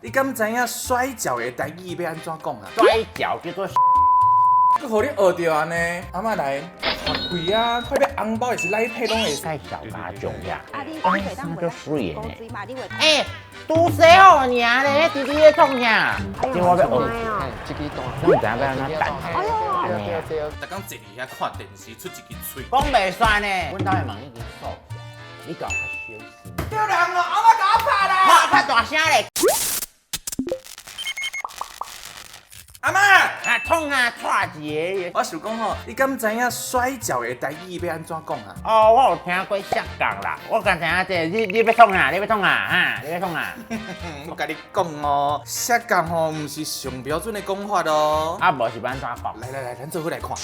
你敢知影摔跤的台语要安怎讲啊？摔跤叫做。佮互你学着安尼，阿嬷来学开啊！快要红包也是来配拢会使。赛小家种呀，啊，你哎，可以当那就水呢。水嘛，你会哎，拄死好你啊咧，弟弟咧创啥？今我要学，这个动，你唔知影要安怎等？哎呦，安尼啊，逐工坐伫遐看电视，出一支喙。讲袂算呢。阮兜的门已经锁，你搞较小心。丢人哦！阿嬷甲我拍啦！拍较大声咧。阿嬷，啊，创啊，踹一个。我想讲吼，你敢知影摔跤的台语要安怎讲啊？哦，我有听过摔跤啦，我敢知影这，你要创啊，你要创啊，哈，你要创啊。我甲你讲哦，摔跤吼，毋是上标准的讲法哦。啊，无是要安怎讲？来，咱做伙来看。我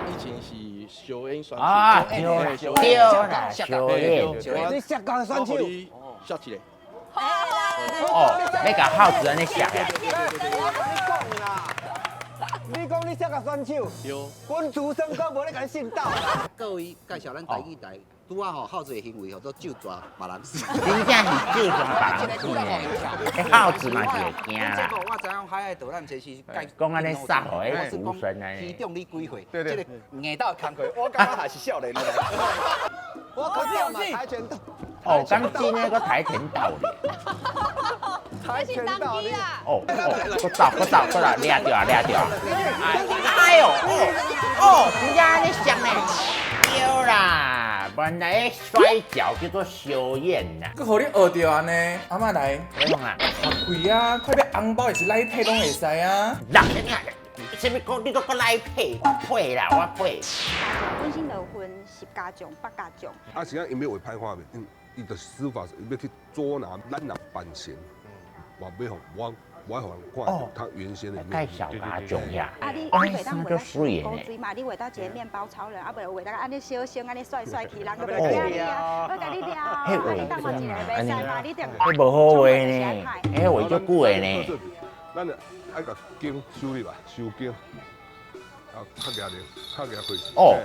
以前是小烟选手，啊，对啦，小燕。你下岗选手，笑起来。哦，要甲耗子安尼摔呀。你讲你这个选手，有。阮主身高无咧甲你信道。各位介绍咱台语台，拄啊吼，耗子的行为吼，都就抓别人死。真正是就抓别人死的，耗子嘛是会惊啦。我知影海爱导览这是讲安尼杀互迄浮生安其尼。中你几岁？对对这个硬到工课，我感觉还是少年的。我可是有嘛跆拳道，哦，刚进那个跆拳道咧。跆拳道你。哦，过来，掠掉。哎呦，真正安尼像呢。对啦，原来摔跤叫做小燕呐。佮互你学着安尼，阿嬷来你讲啊，学开啊！快要红包也是来配拢会使啊！人什么讲你都搁来配，我配啦，我配。本身就分10家种、8家种。啊，是啊，因要为歹看面，伊的司法是要去捉拿咱人犯嫌，话要互我互人看他原先的面。介绍家种呀，啊，你哎，可以当那就水呢。水嘛，你画到一个面包超人，啊，袂画到安尼小小安尼帅气，人就袂惊你啊，要甲你撩。啊，你当我一个袂使嘛，你定。迄无好话呢，迄画足久的呢。咱爱甲经修理吧，修经，啊，较牙咧，较牙开始。哦，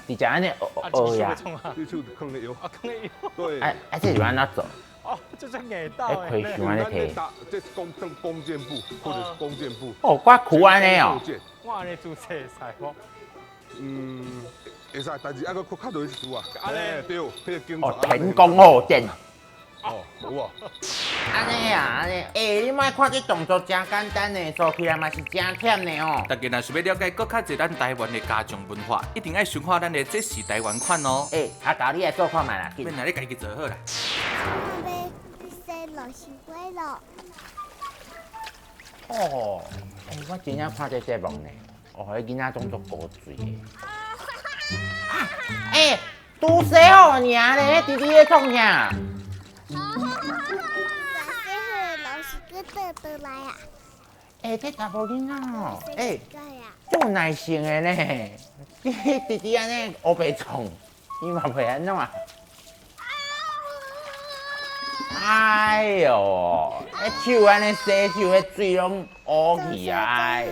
你讲安尼哦呀，你手放咧油。啊，可以。对。哎，这是安怎做？哦，这是硬到哎，亏伤安尼摕。这是弓箭步或者是弓箭步。哦，我苦安尼哦。我安尼做会使无？会使，但是还佫较多事啊。安尼对，迄个经哦，天公后殿。哦，有啊。安尼啊，安尼，哎，你莫看这动作真简单呢，做起来嘛是真忝的哦。大家若想要了解更较侪咱台湾的家种文化，一定爱循化咱的这是台湾款哦。哎，啊，教你来做看卖啦，免啦，你家己做好啦。哦，哎，我真正看这节目呢，哦，迄囡仔种作古锥的。哎，拄死好你啊咧，弟弟咧创啥？哎，这查甫囡仔哦，哎，足有耐性的呢。弟弟安尼黑白创，伊嘛袂安怎啊？哎呦，迄手安尼洗手，迄水拢乌去啊！哎。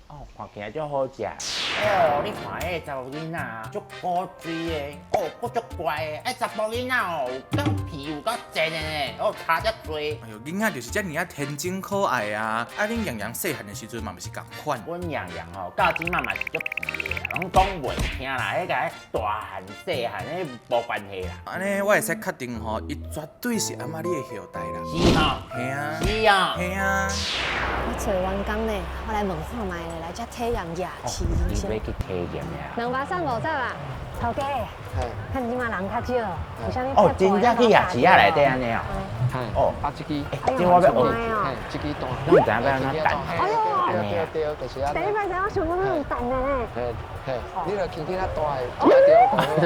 哦，看起来足好食。哦，你看迄查某囡仔足古锥的，哦，佫足乖的。哎，查甫囡仔哦，有够皮，有够正的呢，哦，差遮多。哎呦，囡仔就是遮尔啊天真可爱啊！啊，恁洋洋细汉的时阵嘛，毋是共款。阮洋洋吼，到即嘛嘛是足皮的，拢讲袂听啦。迄个大汉细汉，迄无关系啦。安尼我会使确定吼，伊绝对是阿嬷你的后代啦。是吼，嘿啊，是啊，嘿啊。我找员工呢，我来问看卖咧，来遮体验夜市人生。你要去体验呀250啦，头家，看即马人较少，有啥物？哦，真正去夜市仔内底安尼哦。哦，啊，这个，这我要学。这个动，你唔知影要安怎等？哎呦，对，就是安尼。第一摆知影想讲那种等的呢。嘿，你著轻轻啊大的，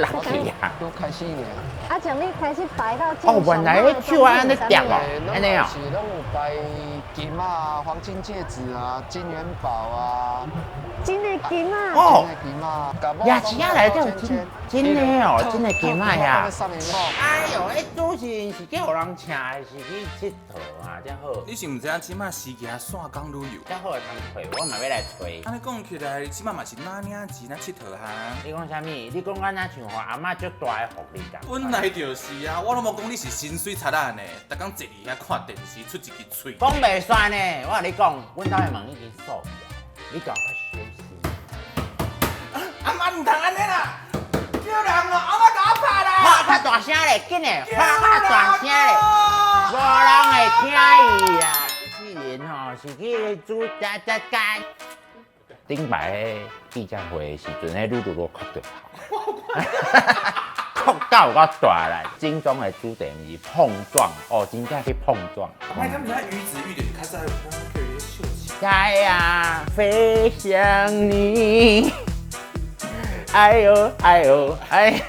垃圾啊！都开始呢。啊，从你开始摆到哦，原来迄手安尼叠哦，安尼哦。是拢有摆金啊、黄金戒指啊、金元宝啊。真的金啊！哦，金啊，夜市仔内底有真的哦，真的金啊呀！哎哎呦，迄煮钱是去互人请，还是去佚佗啊？才好，你是毋知影即马时行线港旅游？才好会通找，我嘛要来吹。安尼讲起来，即马嘛是哪领钱哪佚佗哈？你讲啥物？你讲我哪像我阿嬷足大的福利感？本来就是啊，我拢无讲你是薪水贼仔呢，逐工坐伫遐看电视，出一支喙。讲袂算呢，我甲你讲，阮兜的门已经锁起来，你赶快休息。阿妈唔通安尼啦，叫人哦，阿妈甲我拍啦！拍较大声咧，紧嘞，拍较大声咧，无人会听伊啊。既然吼是去煮食干。顶摆记者会的时阵，迄噜噜噜哭着哭到有够大啦！金钟的主题是碰撞，哦，真正去碰撞。哎，他们在鱼子玉点开始还有刚刚可以秀起。该呀，飞向你。哎呦哎呦哎。